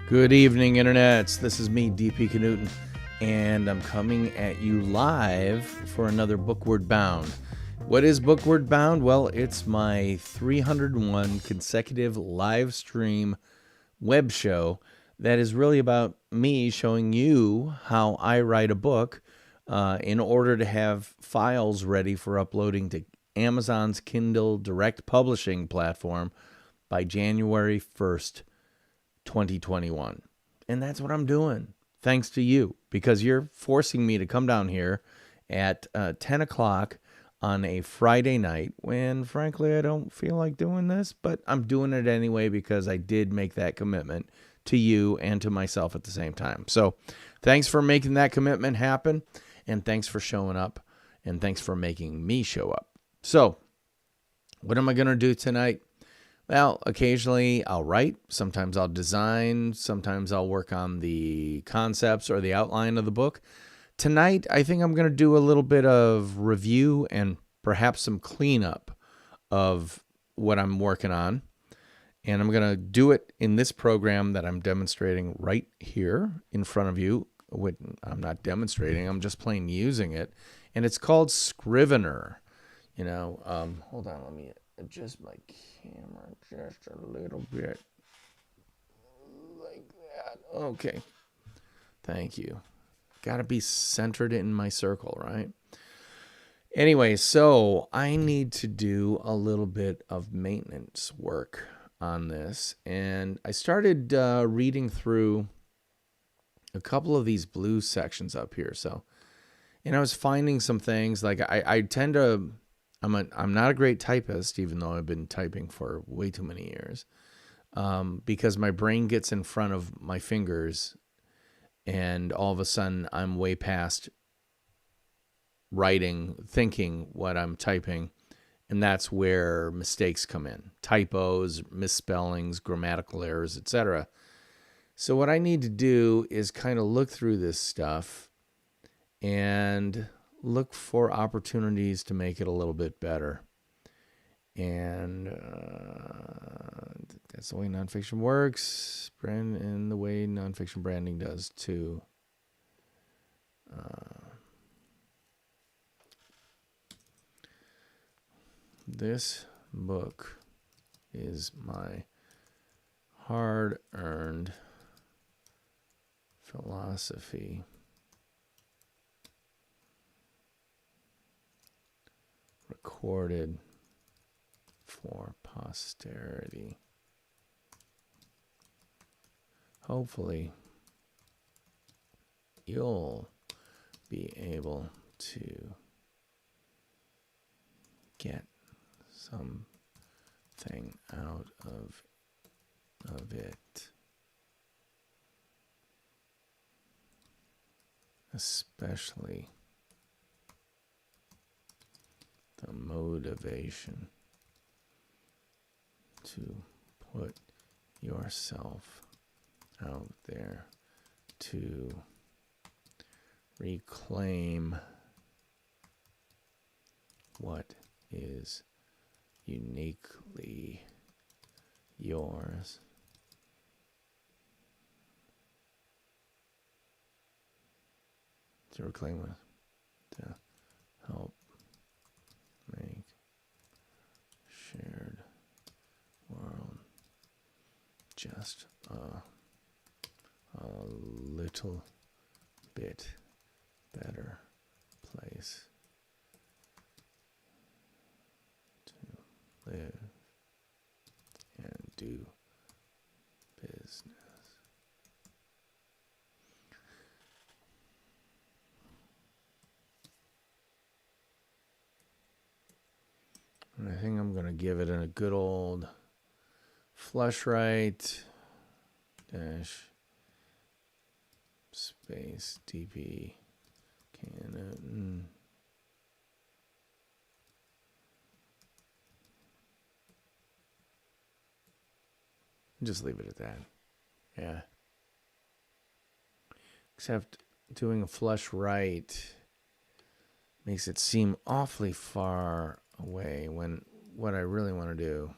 Good evening, internets. This is me, DP Knudten, and I'm coming at you live for another BOOKWARD Bound. What is BOOKWARD Bound? Well, it's my 301 consecutive live stream web show that is really about me showing you how I write a book in order to have files ready for uploading to Amazon's Kindle Direct Publishing platform by January 1st, 2021. And that's what I'm doing, thanks to you, because you're forcing me to come down here at 10 o'clock on a Friday night when, frankly, I don't feel like doing this, but I'm doing it anyway because I did make that commitment to you and to myself at the same time. So thanks for making that commitment happen, and thanks for showing up, and thanks for making me show up. So what am I going to do tonight? Well, occasionally I'll write, sometimes I'll design, sometimes I'll work on the concepts or the outline of the book. Tonight, I think I'm going to do a little bit of review and perhaps some cleanup of what I'm working on. And I'm going to do it in this program that I'm demonstrating right here in front of you. I'm not demonstrating, I'm just plain using it. And it's called Scrivener. You know, hold on, let me adjust my camera just a little bit like that. Okay, thank you. Got to be centered in my circle, right? Anyway, so I need to do a little bit of maintenance work on this, and I started reading through a couple of these blue sections up here. So, and I was finding some things like I tend to. I'm not a great typist, even though I've been typing for way too many years, because my brain gets in front of my fingers, and all of a sudden I'm way past writing, thinking what I'm typing, and that's where mistakes come in: typos, misspellings, grammatical errors, etc. So what I need to do is kind of look through this stuff and look for opportunities to make it a little bit better. And that's the way nonfiction works, and the way nonfiction branding does too. This book is my hard-earned philosophy recorded for posterity. Hopefully, you'll be able to get something out of it, especially the motivation to put yourself out there to reclaim what is uniquely yours. To reclaim it, to help make shared world just a little bit better place to live and do business. And I think I'm going to give it a good old Focusrite dash space DP Canon. Just leave it at that. Yeah. Except doing a Focusrite makes it seem awfully far away when what I really want to do.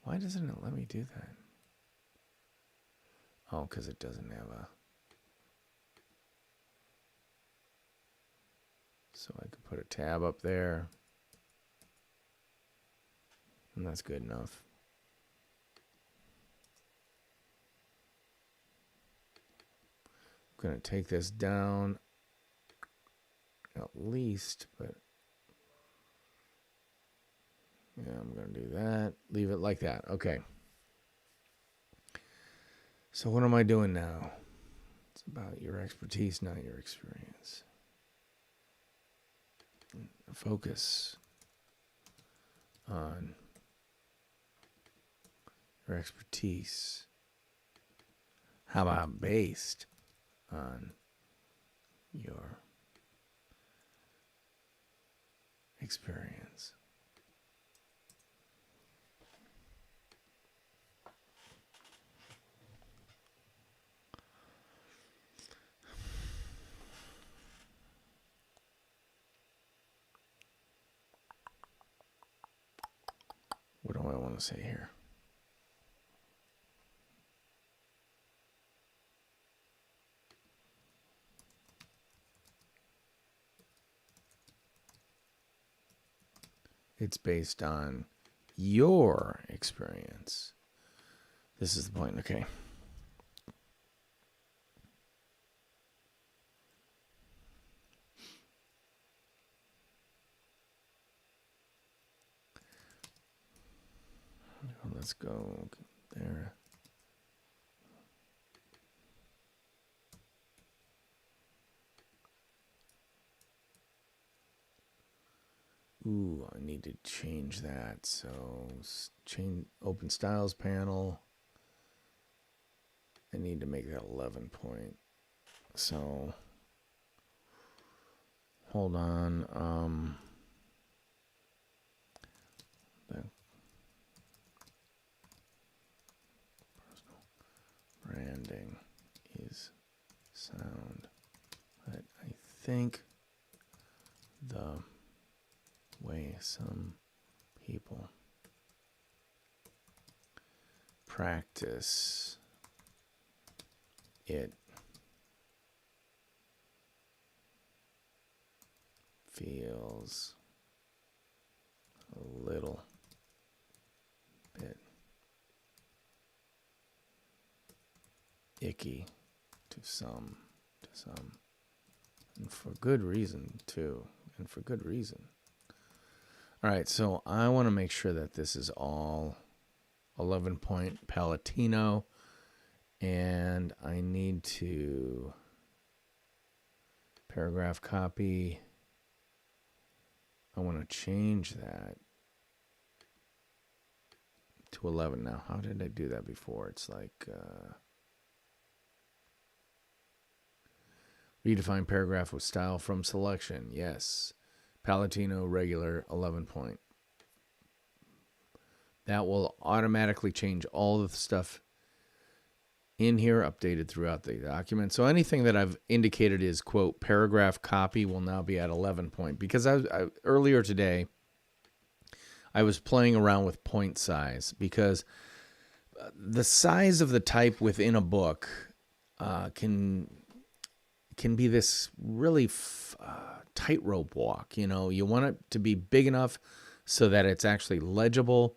Why doesn't it let me do that? Oh, because it doesn't have a... So I could put a tab up there. And that's good enough. I'm going to take this down at least, but yeah, I'm going to do that. Leave it like that. Okay. So what am I doing now? It's about your expertise, not your experience. Focus on your expertise. How about based on your experience? What do I want to say here? It's based on your experience. This is the point, okay. Let's go there. Ooh, I need to change that. So change open styles panel. I need to make that 11 point. So hold on. The personal branding is sound, but I think the way some people practice it feels a little bit icky to some, and for good reason too, and for good reason. All right, so I want to make sure that this is all 11 point Palatino, and I need to paragraph copy. I want to change that to 11 now. How did I do that before? It's like redefine paragraph with style from selection. Yes. Palatino regular 11 point. That will automatically change all of the stuff in here, updated throughout the document. So anything that I've indicated is, quote, paragraph copy will now be at 11 point. Because earlier today, I was playing around with point size, because the size of the type within a book can be this really tightrope walk. You know, you want it to be big enough so that it's actually legible,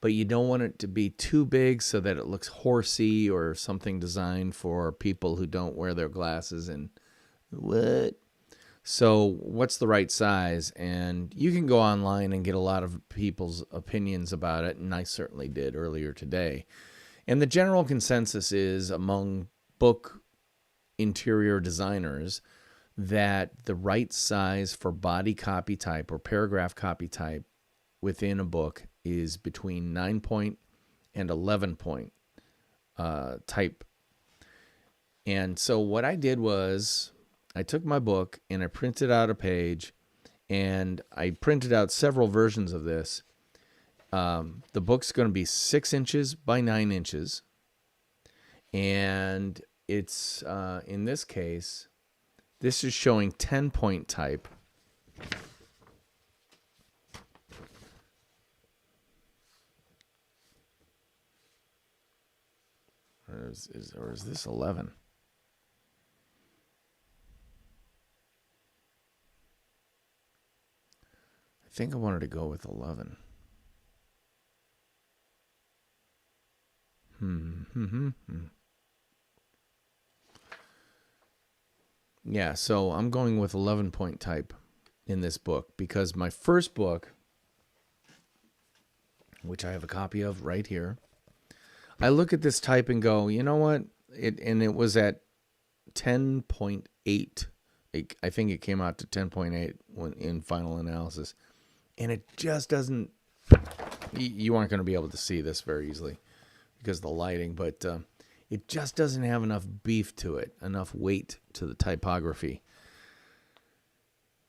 but you don't want it to be too big so that it looks horsey or something designed for people who don't wear their glasses and what. So what's the right size? And you can go online and get a lot of people's opinions about it, and I certainly did earlier today. And the general consensus is among book interior designers that the right size for body copy type or paragraph copy type within a book is between 9 point and 11 point type. And so what I did was I took my book and I printed out a page, and I printed out several versions of this. The book's going to be 6 inches by 9 inches. And it's, in this case, this is showing 10 point type. Or is this 11? I think I wanted to go with 11. Yeah, so I'm going with 11-point type in this book because my first book, which I have a copy of right here, I look at this type and go, you know what? It was at 10.8. I think it came out to 10.8 when in final analysis. And it just doesn't, you aren't going to be able to see this very easily because of the lighting, but it just doesn't have enough beef to it, enough weight to the typography.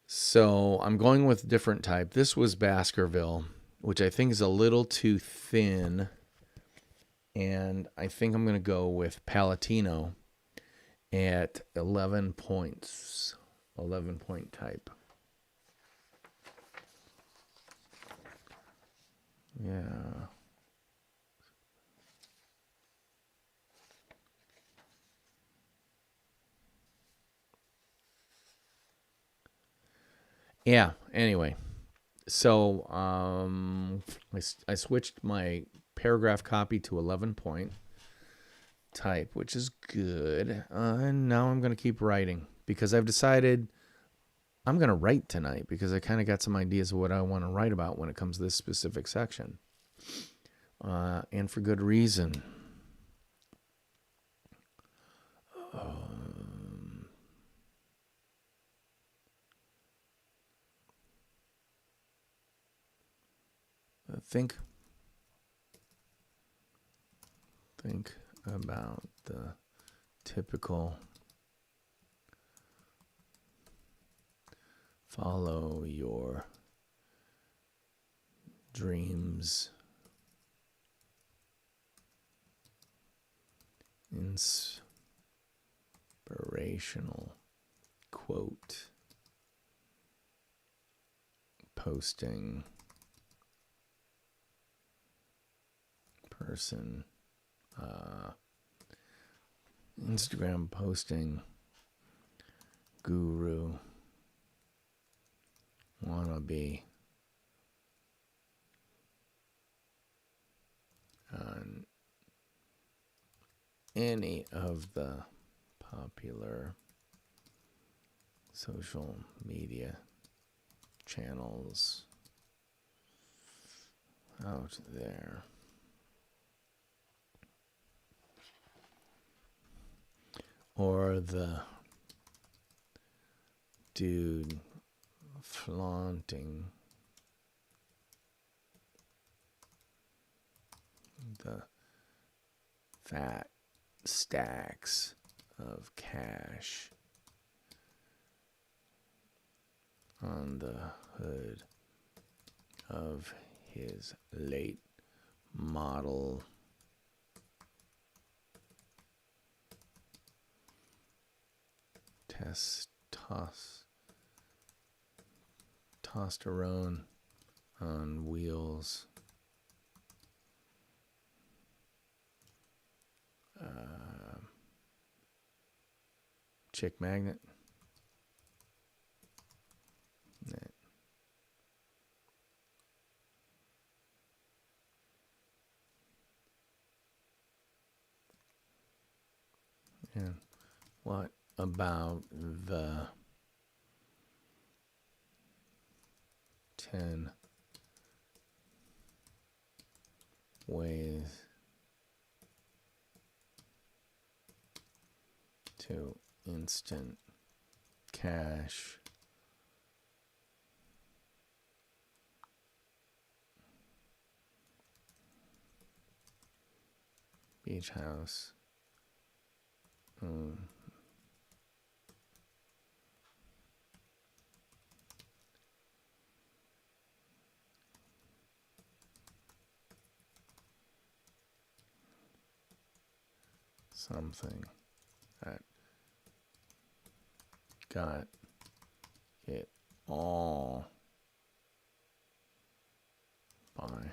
So I'm going with a different type. This was Baskerville, which I think is a little too thin. And I think I'm going to go with Palatino at 11 points, 11-point type. Yeah. Yeah, anyway. So I switched my paragraph copy to 11-point type, which is good. And now I'm going to keep writing because I've decided I'm going to write tonight because I kind of got some ideas of what I want to write about when it comes to this specific section. And for good reason. Think about the typical follow your dreams inspirational quote posting person, Instagram posting guru, wannabe on any of the popular social media channels out there. Or the dude flaunting the fat stacks of cash on the hood of his late model testosterone on wheels. Chick magnet. And what about the 10 ways to instant cash beach house? Something that got it all by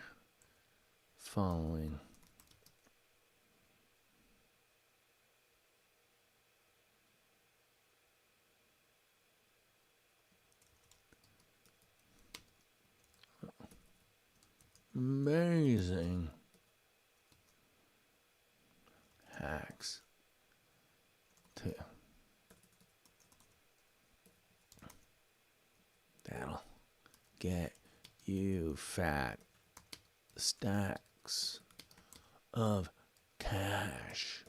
following amazing hacks that'll get you fat stacks of cash.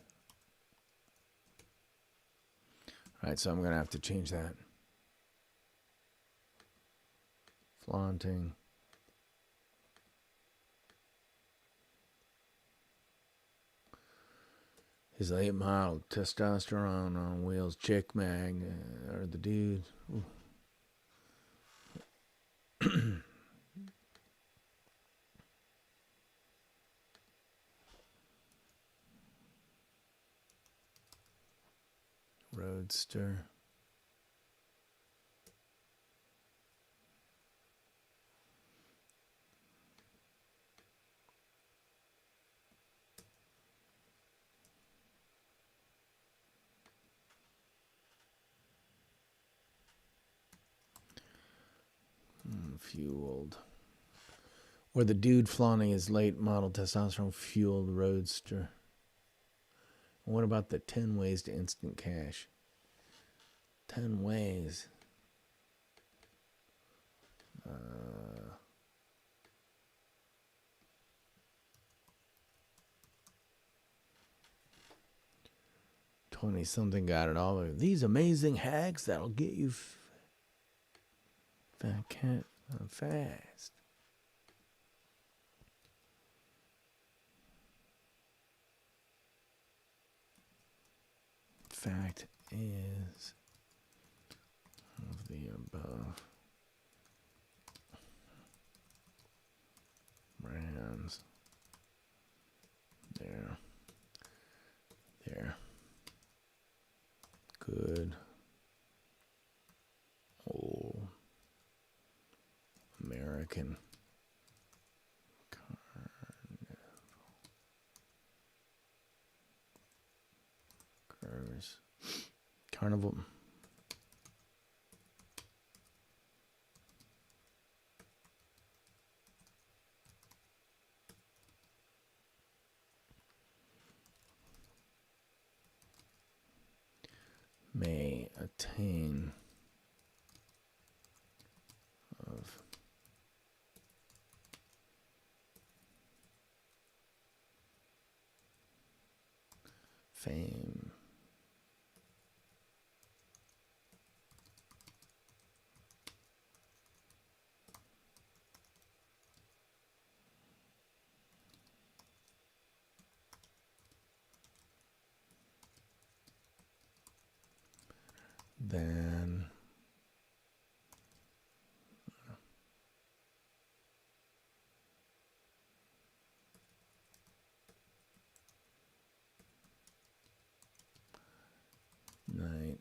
All right, so I'm going to have to change that. Flaunting. His late model testosterone on wheels chick mag, or the dude. Roadster. Fueled. Or the dude flaunting his late model testosterone fueled roadster. What about the 10 ways to instant cash? 10 ways. $20-something got it all. These amazing hacks that'll get you fat cat fast. Fact is, of the above brands, they're good old American carnival may attain of fame than night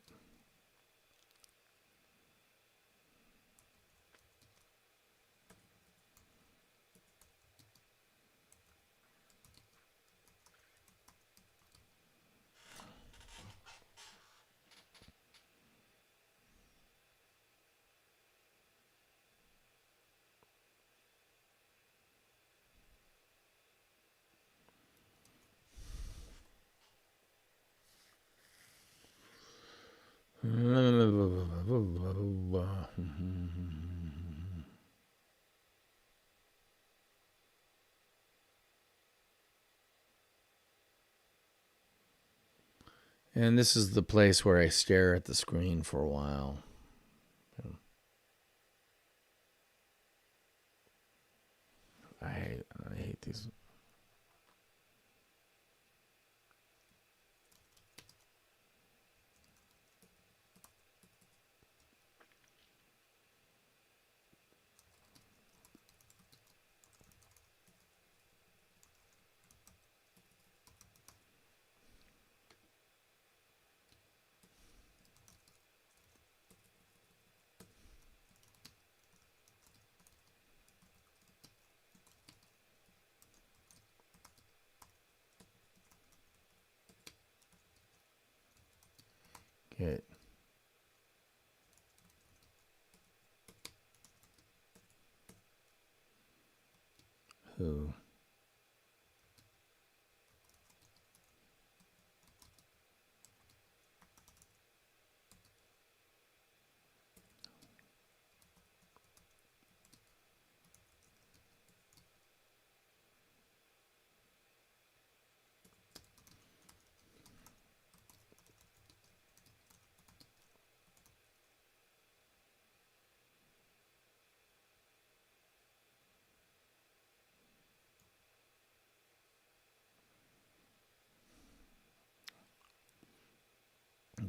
and this is the place where I stare at the screen for a while. I hate these. who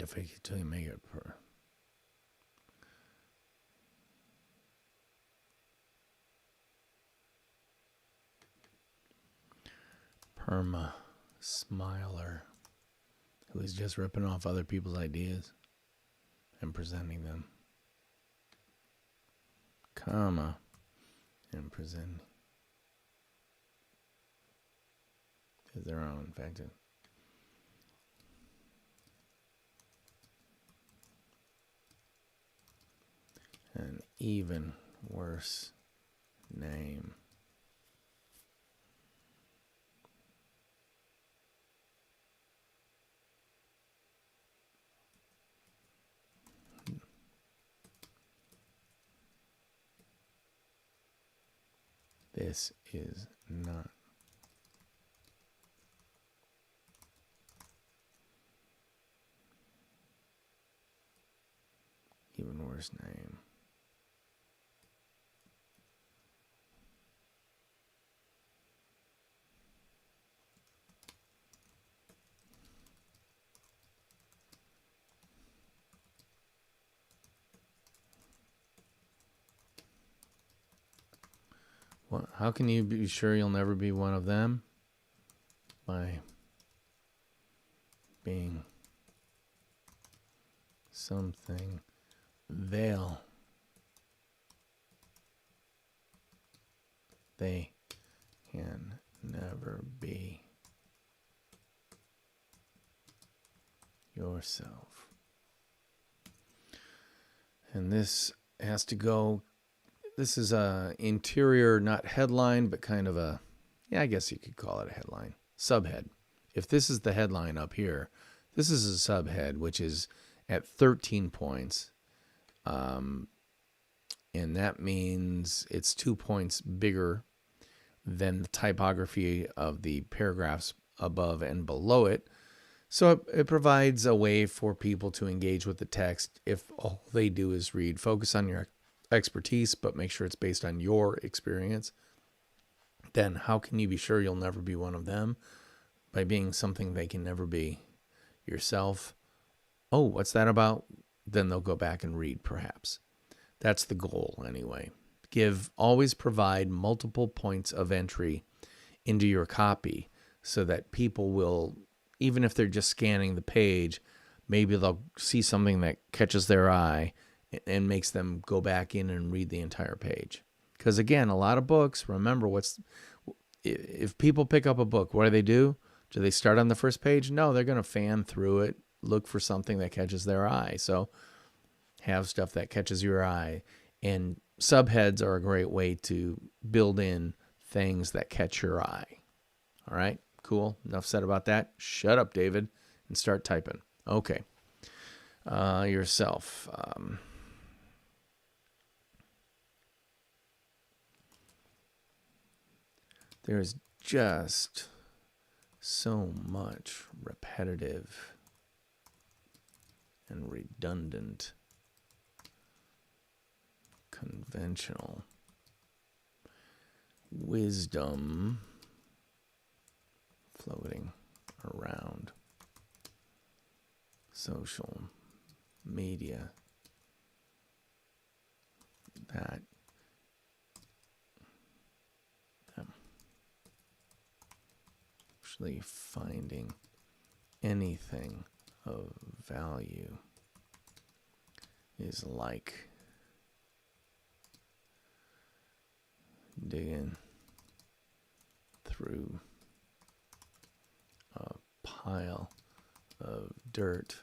to fake it till you make it perma smiler, who is just ripping off other people's ideas and presenting them, comma, and present as their own. In fact, an even worse name. This is not even worse name. What, how can you be sure you'll never be one of them? By being something they can never be yourself. And this has to go. This is a interior, not headline, but kind of a, yeah, I guess you could call it a headline. Subhead. If this is the headline up here, this is a subhead, which is at 13 points. And that means it's 2 points bigger than the typography of the paragraphs above and below it. So it provides a way for people to engage with the text if all they do is read. Focus on your expertise, but make sure it's based on your experience. Then how can you be sure you'll never be one of them? By being something they can never be, yourself. Oh, what's that about? Then they'll go back and read, perhaps. That's the goal anyway. Always provide multiple points of entry into your copy so that people will, even if they're just scanning the page, maybe they'll see something that catches their eye and makes them go back in and read the entire page. Because again, a lot of books, remember, if people pick up a book, what do? Do they start on the first page? No, they're going to fan through it, look for something that catches their eye. So have stuff that catches your eye. And subheads are a great way to build in things that catch your eye. All right, cool. Enough said about that. Shut up, David, and start typing. Okay. Yourself. There's just so much repetitive and redundant, conventional wisdom floating around social media that actually finding anything of value is like digging through a pile of dirt,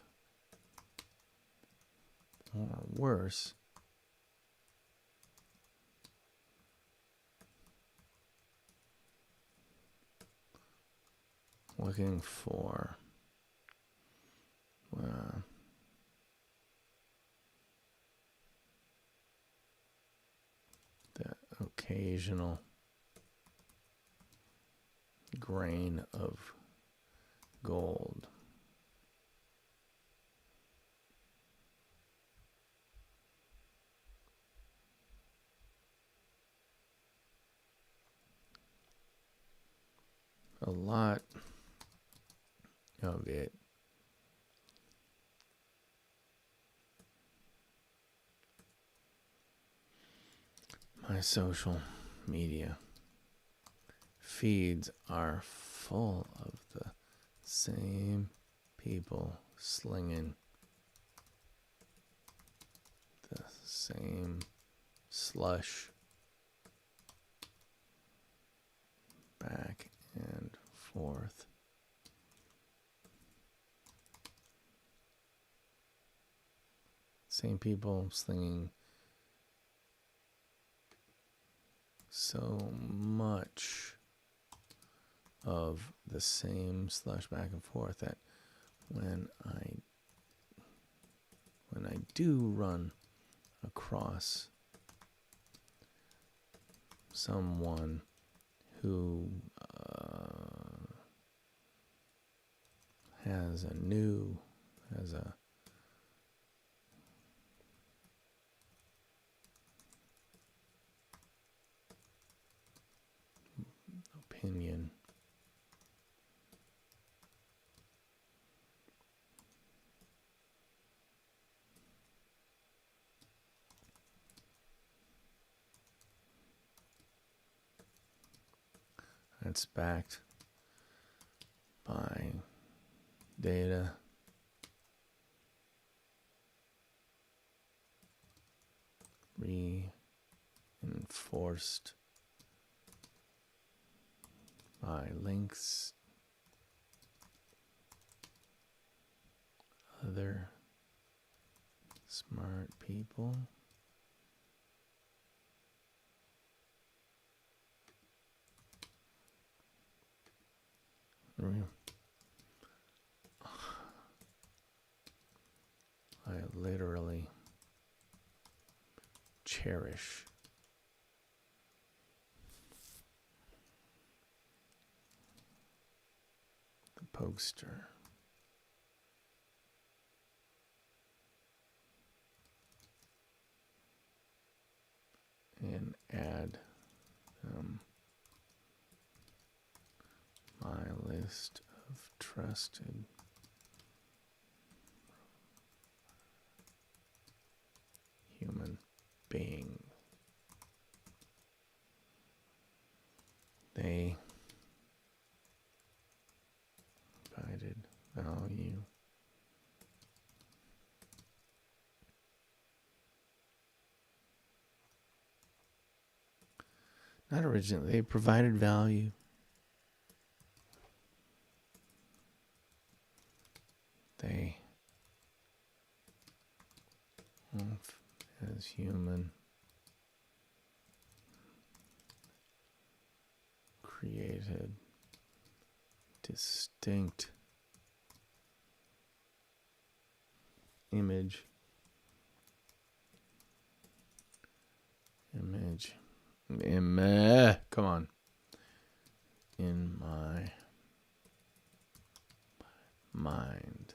or worse, looking for the occasional grain of gold. A lot of it my social media feeds are full of the same people slinging the same slush back and forth. Same people slinging so much of the same slush back and forth that when I do run across someone who has a opinion, that's backed by data, reinforced by links, other smart people, I literally cherish the poster and add my list of trusted human beings. They provided value. Not originally, they provided value. They, as human, created distinct image, come on, in my mind.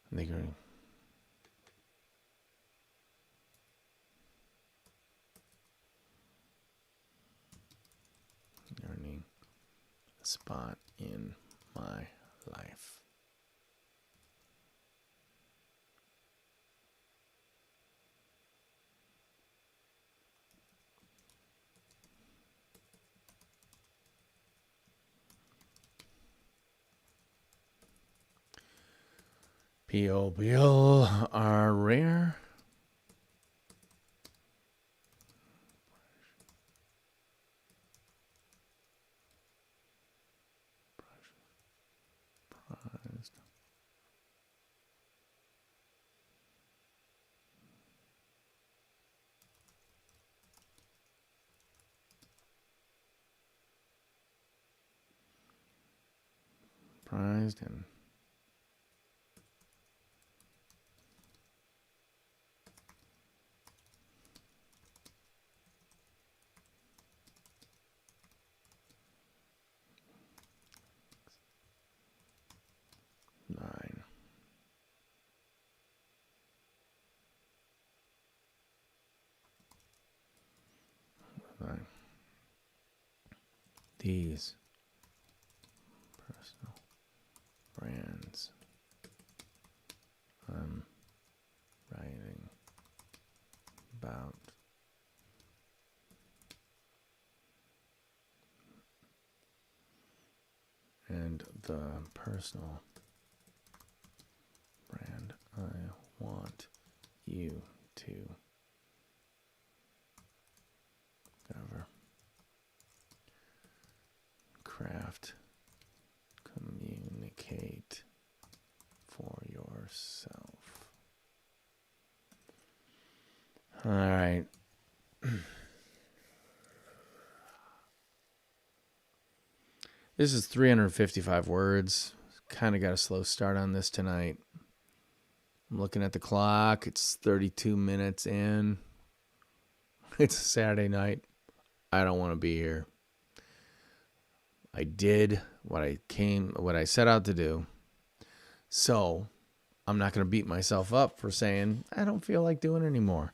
They agree. Earning a spot in my life. People are rare. organized and nine. These personal brands I'm writing about and the personal brand I want you to cover. Craft, communicate for yourself. All right. This is 355 words. Kind of got a slow start on this tonight. I'm looking at the clock. It's 32 minutes in. It's a Saturday night. I don't want to be here. I did what I set out to do. So I'm not going to beat myself up for saying I don't feel like doing it anymore.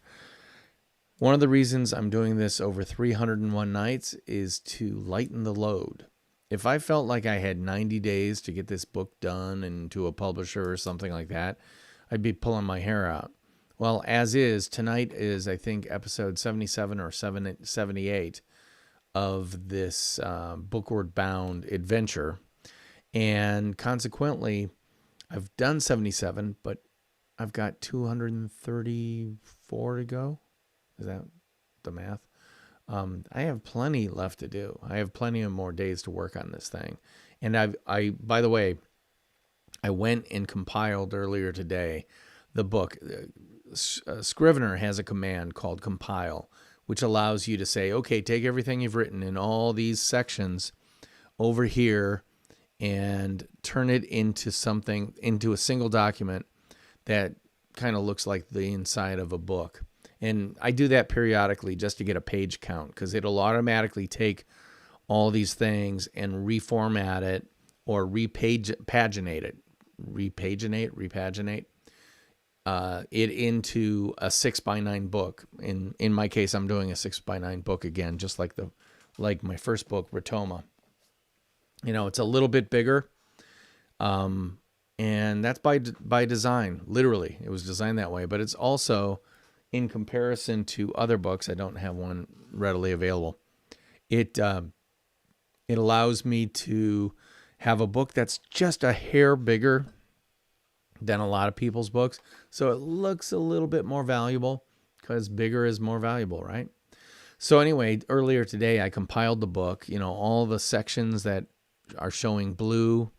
One of the reasons I'm doing this over 301 nights is to lighten the load. If I felt like I had 90 days to get this book done and to a publisher or something like that, I'd be pulling my hair out. Well, as is, tonight is, I think, episode 77 or 78 of this Bookward Bound adventure. And consequently, I've done 77, but I've got 234 to go. Is that the math? I have plenty left to do. I have plenty of more days to work on this thing. And by the way, I went and compiled earlier today the book. Scrivener has a command called compile, which allows you to say, okay, take everything you've written in all these sections over here and turn it into a single document that kind of looks like the inside of a book. And I do that periodically just to get a page count, because it'll automatically take all these things and reformat it or repaginate it into a 6x9 book. In my case, I'm doing a 6x9 book again, just like my first book, Rotoma. It's a little bit bigger, and that's by design. Literally, it was designed that way. But it's also, in comparison to other books, I don't have one readily available. It allows me to have a book that's just a hair bigger than a lot of people's books. So it looks a little bit more valuable because bigger is more valuable, right? So anyway, earlier today, I compiled the book, all the sections that are showing blue,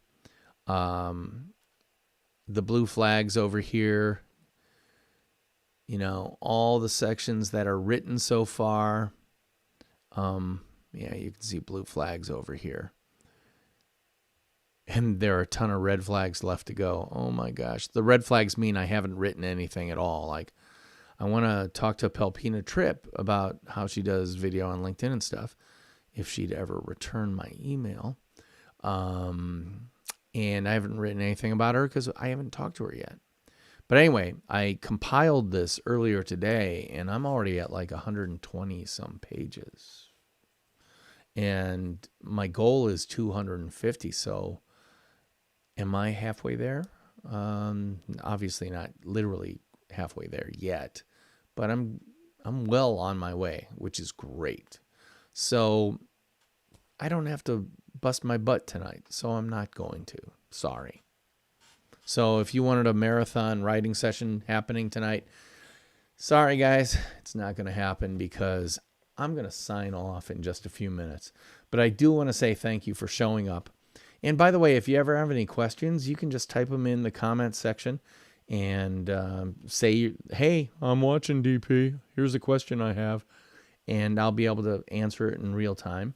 the blue flags over here, all the sections that are written so far. Yeah, you can see blue flags over here. And there are a ton of red flags left to go. Oh my gosh. The red flags mean I haven't written anything at all. Like, I want to talk to Pelpina Tripp about how she does video on LinkedIn and stuff, if she'd ever return my email. And I haven't written anything about her because I haven't talked to her yet. But anyway, I compiled this earlier today, and I'm already at like 120 some pages. And my goal is 250, so am I halfway there? Obviously not literally halfway there yet, but I'm well on my way, which is great. So I don't have to bust my butt tonight, so I'm not going to. Sorry. So if you wanted a marathon writing session happening tonight, sorry guys, it's not going to happen because I'm going to sign off in just a few minutes. But I do want to say thank you for showing up. And by the way, if you ever have any questions, you can just type them in the comments section and say, hey, I'm watching DP. Here's a question I have. And I'll be able to answer it in real time.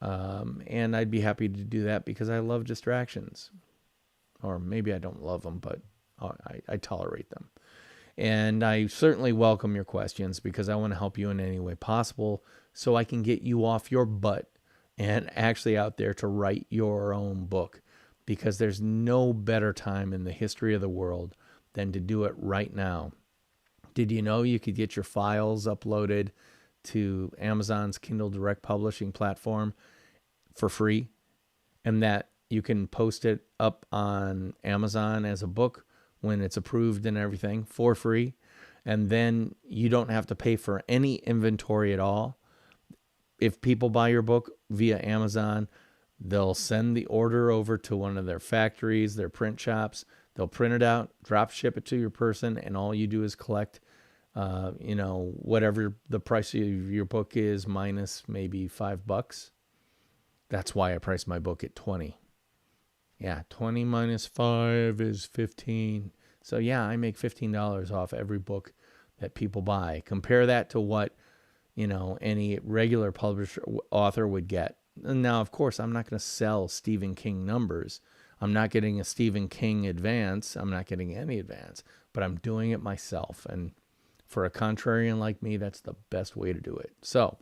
And I'd be happy to do that because I love distractions. or maybe I don't love them, but I tolerate them. And I certainly welcome your questions because I want to help you in any way possible so I can get you off your butt and actually out there to write your own book, because there's no better time in the history of the world than to do it right now. Did you know you could get your files uploaded to Amazon's Kindle Direct Publishing platform for free, and that you can post it up on Amazon as a book when it's approved and everything for free, and then you don't have to pay for any inventory at all? If people buy your book via Amazon, they'll send the order over to one of their factories, their print shops. They'll print it out, drop ship it to your person, and all you do is collect, whatever the price of your book is minus maybe $5. That's why I price my book at 20. Yeah, 20 minus 5 is 15. So yeah, I make $15 off every book that people buy. Compare that to what, any regular publisher author would get. And now, of course, I'm not going to sell Stephen King numbers. I'm not getting a Stephen King advance. I'm not getting any advance, but I'm doing it myself. And for a contrarian like me, that's the best way to do it. So,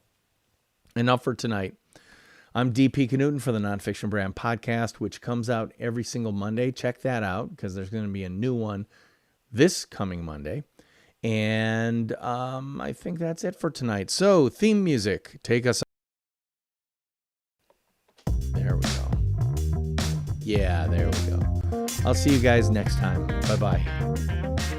enough for tonight. I'm DP Knudten for the Nonfiction Brand podcast, which comes out every single Monday. Check that out because there's going to be a new one this coming Monday. And I think that's it for tonight. So, theme music, take us. There we go. Yeah, there we go. I'll see you guys next time. Bye-bye.